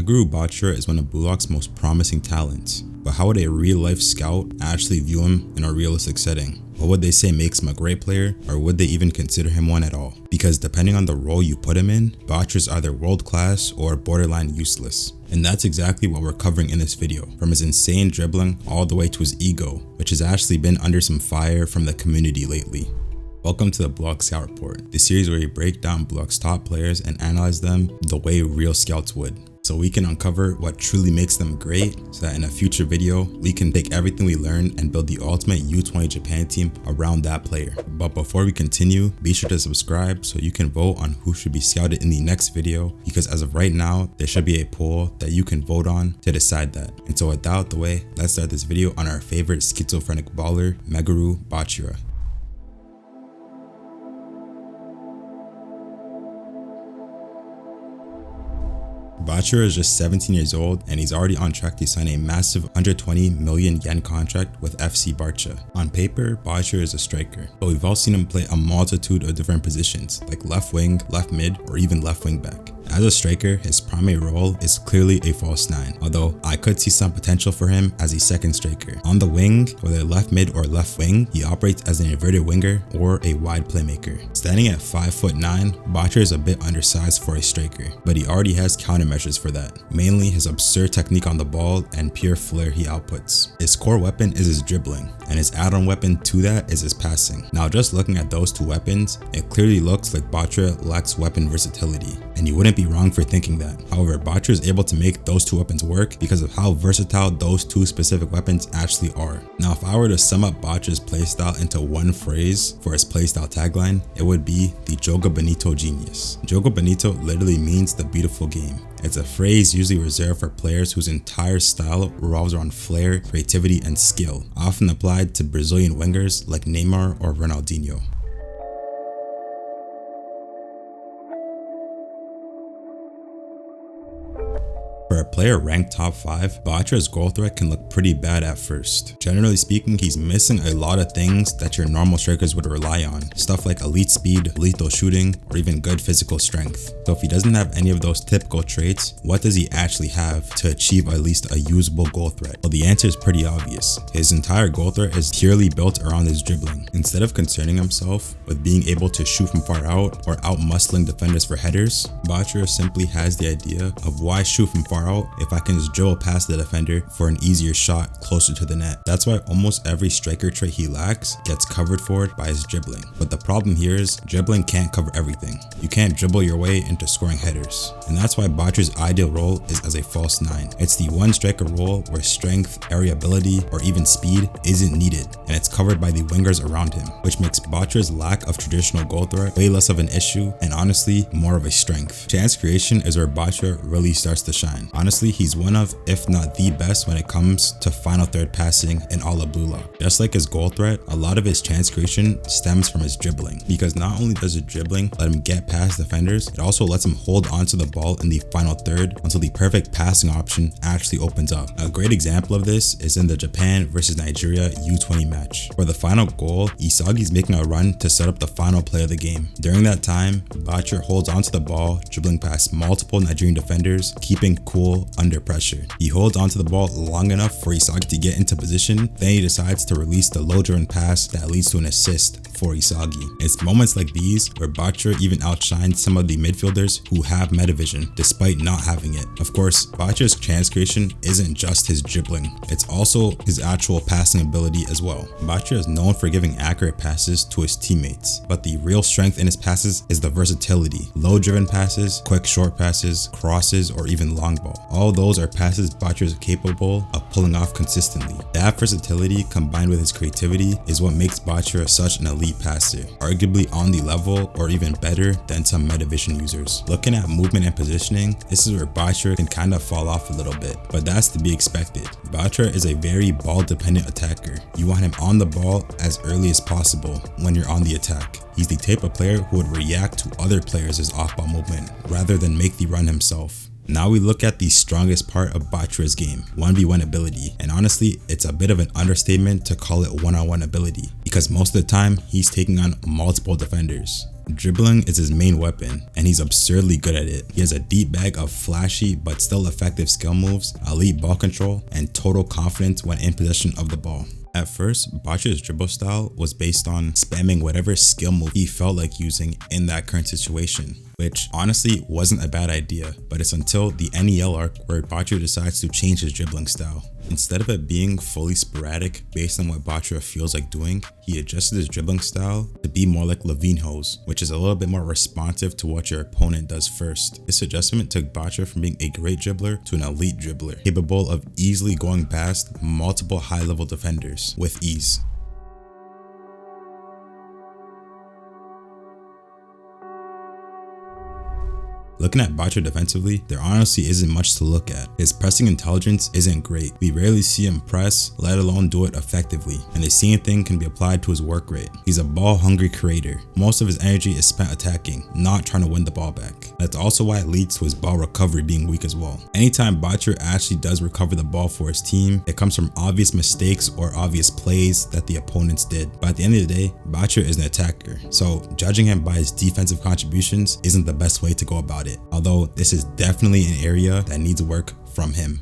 Meguru Bachira is one of Blue Locks' most promising talents, but how would a real-life scout actually view him in a realistic setting? What would they say makes him a great player, or would they even consider him one at all? Because depending on the role you put him in, Bachira is either world-class or borderline useless. And that's exactly what we're covering in this video, from his insane dribbling all the way to his ego, which has actually been under some fire from the community lately. Welcome to the Blue Locks Scout Report, the series where we break down Blue Locks' top players and analyze them the way real scouts would, so we can uncover what truly makes them great, so that in a future video, we can take everything we learned and build the ultimate U20 Japan team around that player. But before we continue, be sure to subscribe so you can vote on who should be scouted in the next video, because as of right now, there should be a poll that you can vote on to decide that. And so without out the way, let's start this video on our favorite schizophrenic baller, Meguru Bachira. Bachira is just 17 years old and he's already on track to sign a massive 120 million yen contract with FC Barca. On paper, Bachira is a striker, but we've all seen him play a multitude of different positions like left wing, left mid, or even left wing back. As a striker, his primary role is clearly a false nine, although I could see some potential for him as a second striker. On the wing, whether left mid or left wing, he operates as an inverted winger or a wide playmaker. Standing at 5'9", Bachira is a bit undersized for a striker, but he already has countermeasures for that, mainly his absurd technique on the ball and pure flair he outputs. His core weapon is his dribbling, and his add-on weapon to that is his passing. Now just looking at those two weapons, it clearly looks like Bachira lacks weapon versatility, and you wouldn't be wrong for thinking that. However, Bachira is able to make those two weapons work because of how versatile those two specific weapons actually are. Now if I were to sum up Bachira's playstyle into one phrase for his playstyle tagline, it would be the Jogo Bonito genius. Jogo Bonito literally means the beautiful game. It's a phrase usually reserved for players whose entire style revolves around flair, creativity, and skill, often applied to Brazilian wingers like Neymar or Ronaldinho. For a player ranked top 5, Bachira's goal threat can look pretty bad at first. Generally speaking, he's missing a lot of things that your normal strikers would rely on. Stuff like elite speed, lethal shooting, or even good physical strength. So if he doesn't have any of those typical traits, what does he actually have to achieve at least a usable goal threat? Well, the answer is pretty obvious. His entire goal threat is purely built around his dribbling. Instead of concerning himself with being able to shoot from far out or out-muscling defenders for headers, Bachira simply has the idea of why shoot from far out if I can just dribble past the defender for an easier shot closer to the net. That's why almost every striker trait he lacks gets covered for by his dribbling. But the problem here is dribbling can't cover everything. You can't dribble your way into scoring headers. And that's why Bachira's ideal role is as a false nine. It's the one striker role where strength, area ability, or even speed isn't needed, and it's covered by the wingers around him, which makes Bachira's lack of traditional goal threat way less of an issue and honestly more of a strength. Chance creation is where Bachira really starts to shine. Honestly, he's one of, if not the best when it comes to final third passing in all of Blue Lock. Just like his goal threat, a lot of his chance creation stems from his dribbling, because not only does his dribbling let him get past defenders, it also lets him hold onto the ball in the final third until the perfect passing option actually opens up. A great example of this is in the Japan versus Nigeria U20 match, where the final goal, Isagi's making a run to set up the final play of the game. During that time, Bachira holds onto the ball, dribbling past multiple Nigerian defenders, keeping cool under pressure. He holds onto the ball long enough for Isagi to get into position, then he decides to release the low-driven pass that leads to an assist for Isagi. It's moments like these where Bachira even outshines some of the midfielders who have metavision despite not having it. Of course, Bachira's chance creation isn't just his dribbling, it's also his actual passing ability as well. Bachira is known for giving accurate passes to his teammates, but the real strength in his passes is the versatility. Low-driven passes, quick short passes, crosses, or even long ball. All those are passes Bachira is capable of pulling off consistently. That versatility combined with his creativity is what makes Bachira such an elite passer, arguably on the level or even better than some metavision users. Looking at movement and positioning, this is where Bachira can kind of fall off a little bit, but that's to be expected. Bachira is a very ball dependent attacker. You want him on the ball as early as possible when you're on the attack. He's the type of player who would react to other players' off-ball movement rather than make the run himself. Now we look at the strongest part of Bachira's game, 1v1 ability, and honestly it's a bit of an understatement to call it one-on-one ability, because most of the time he's taking on multiple defenders. dribbling is his main weapon, and he's absurdly good at it. He has a deep bag of flashy but still effective skill moves, elite ball control, and total confidence when in possession of the ball. At first, Bachira's dribble style was based on spamming whatever skill move he felt like using in that current situation, which honestly wasn't a bad idea, but it's until the NEL arc where Bachira decides to change his dribbling style. Instead of it being fully sporadic based on what Bachira feels like doing, he adjusted his dribbling style to be more like Levinho's, which is a little bit more responsive to what your opponent does first. This adjustment took Bachira from being a great dribbler to an elite dribbler, capable of easily going past multiple high-level defenders with ease. Looking at Bachira defensively, there honestly isn't much to look at. His pressing intelligence isn't great. We rarely see him press, let alone do it effectively, and the same thing can be applied to his work rate. He's a ball-hungry creator. Most of his energy is spent attacking, not trying to win the ball back. That's also why it leads to his ball recovery being weak as well. Anytime Bachira actually does recover the ball for his team, it comes from obvious mistakes or obvious plays that the opponents did. But at the end of the day, Bachira is an attacker, so judging him by his defensive contributions isn't the best way to go about it. Although this is definitely an area that needs work from him.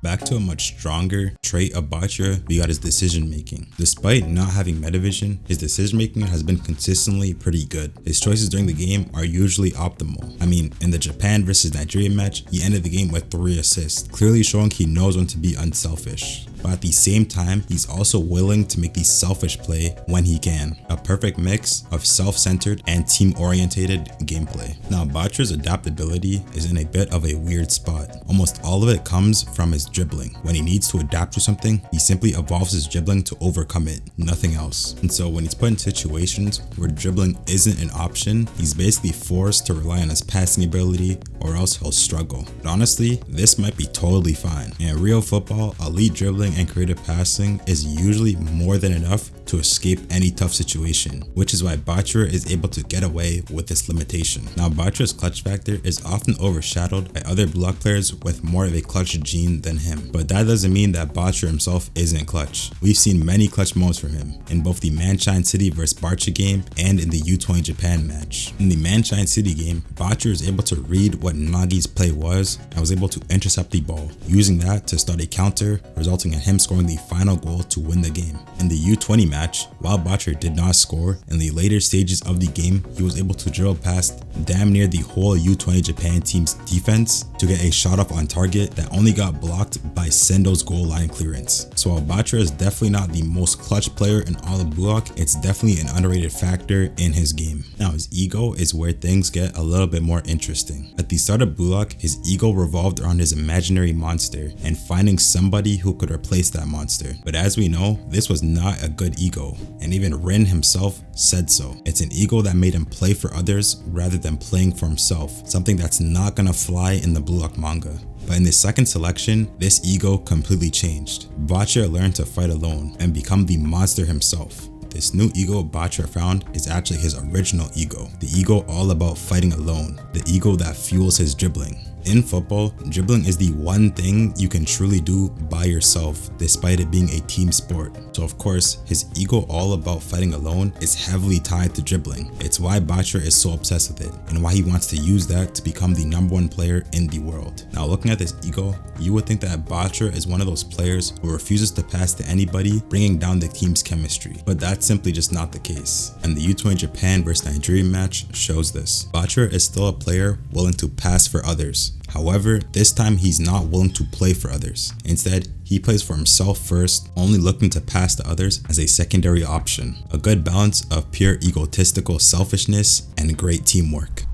Back to a much stronger trait of Bachira, we got his decision making. Despite not having metavision, his decision making has been consistently pretty good. His choices during the game are usually optimal. I mean, in the Japan versus Nigeria match, he ended the game with 3 assists, clearly showing he knows when to be unselfish. But at the same time, he's also willing to make the selfish play when he can. A perfect mix of self-centered and team-orientated gameplay. Now, Bachira's adaptability is in a bit of a weird spot. Almost all of it comes from his dribbling. When he needs to adapt to something, he simply evolves his dribbling to overcome it, nothing else. And so when he's put in situations where dribbling isn't an option, he's basically forced to rely on his passing ability, or else he'll struggle. But honestly, this might be totally fine. In real football, elite dribbling and creative passing is usually more than enough to escape any tough situation, which is why Bachira is able to get away with this limitation. Now, Bachira's clutch factor is often overshadowed by other Blue Lock players with more of a clutch gene than him, but that doesn't mean that Bachira himself isn't clutch. We've seen many clutch moments from him in both the Manshine City vs Barca game and in the U20 Japan match. In the Manshine City game, Bachira is able to read what Nagi's play was and was able to intercept the ball, using that to start a counter, resulting in him scoring the final goal to win the game. In the U20 match, while Bachira did not score, in the later stages of the game, he was able to dribble past damn near the whole U20 Japan team's defense to get a shot off on target that only got blocked by Sendo's goal line clearance. So while Bachira is definitely not the most clutch player in all of Blue Lock, it's definitely an underrated factor in his game. Now, his ego is where things get a little bit more interesting. At the start of Blue Lock, his ego revolved around his imaginary monster and finding somebody who could replace that monster. But as we know, this was not a good ego, and even Rin himself said so. It's an ego that made him play for others rather than playing for himself, something that's not gonna fly in the Blue Lock manga. But in the second selection, this ego completely changed. Bachira learned to fight alone and become the monster himself. This new ego Bachira found is actually his original ego, the ego all about fighting alone, the ego that fuels his dribbling. In football, dribbling is the one thing you can truly do by yourself, despite it being a team sport. So of course, his ego all about fighting alone is heavily tied to dribbling. It's why Bachira is so obsessed with it, and why he wants to use that to become the #1 player in the world. Now, looking at this ego, you would think that Bachira is one of those players who refuses to pass to anybody, bringing down the team's chemistry. But that's simply just not the case. And the U20 Japan vs Nigeria match shows this. Bachira is still a player willing to pass for others. However, this time he's not willing to play for others. Instead, he plays for himself first, only looking to pass to others as a secondary option. A good balance of pure egotistical selfishness and great teamwork.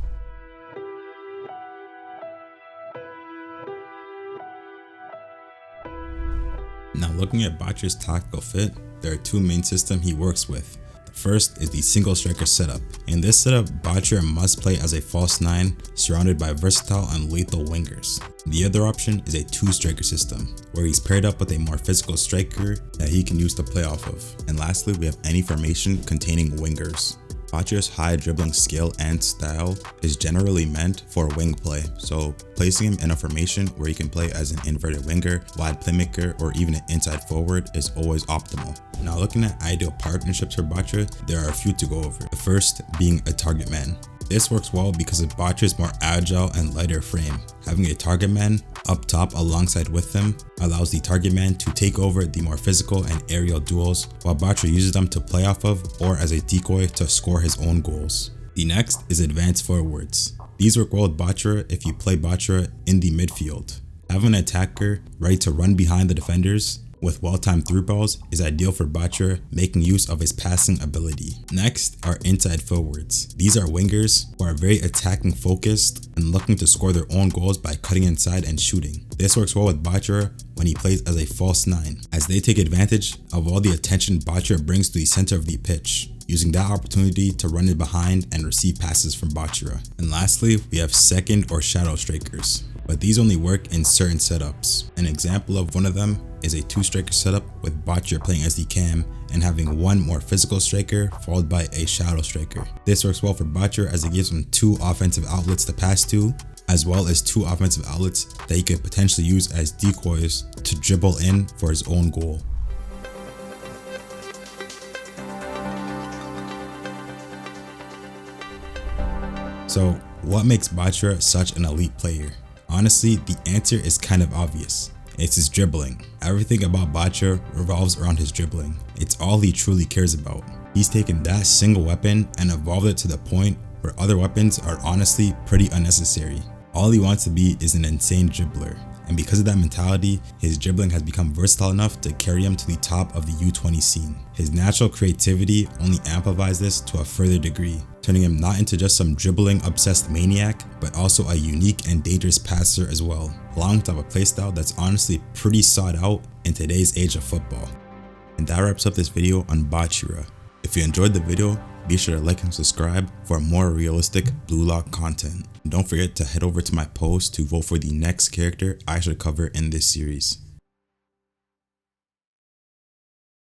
Now, looking at Bachira's tactical fit, there are 2 main systems he works with. First is the single striker setup. In this setup, Bachira must play as a false 9 surrounded by versatile and lethal wingers. The other option is a 2 striker system, where he's paired up with a more physical striker that he can use to play off of. And lastly, we have any formation containing wingers. Bachira's high dribbling skill and style is generally meant for wing play, so placing him in a formation where he can play as an inverted winger, wide playmaker, or even an inside forward is always optimal. Now looking at ideal partnerships for Bachira, there are a few to go over. The first being a target man. This works well because of Bachira's more agile and lighter frame. Having a target man up top alongside with him allows the target man to take over the more physical and aerial duels, while Bachira uses them to play off of or as a decoy to score his own goals. The next is advanced forwards. These work well with Bachira if you play Bachira in the midfield. Having an attacker ready to run behind the defenders with well-timed through balls is ideal for Bachira, making use of his passing ability. Next are inside forwards. These are wingers who are very attacking focused and looking to score their own goals by cutting inside and shooting. This works well with Bachira when he plays as a false 9, as they take advantage of all the attention Bachira brings to the center of the pitch, using that opportunity to run in behind and receive passes from Bachira. And lastly, we have second or shadow strikers, but these only work in certain setups. An example of one of them is a 2-striker setup with Bachira playing as the cam and having one more physical striker followed by a shadow striker. This works well for Bachira as it gives him 2 offensive outlets to pass to, as well as 2 offensive outlets that he could potentially use as decoys to dribble in for his own goal. So what makes Bachira such an elite player? Honestly, the answer is kind of obvious. It's his dribbling. Everything about Bachira revolves around his dribbling. It's all he truly cares about. He's taken that single weapon and evolved it to the point where other weapons are honestly pretty unnecessary. All he wants to be is an insane dribbler, and because of that mentality, his dribbling has become versatile enough to carry him to the top of the U20 scene. His natural creativity only amplifies this to a further degree, turning him not into just some dribbling obsessed maniac, but also a unique and dangerous passer as well, along with a playstyle that's honestly pretty sought out in today's age of football. And that wraps up this video on Bachira. If you enjoyed the video, be sure to like and subscribe for more realistic Blue Lock content. And don't forget to head over to my post to vote for the next character I should cover in this series.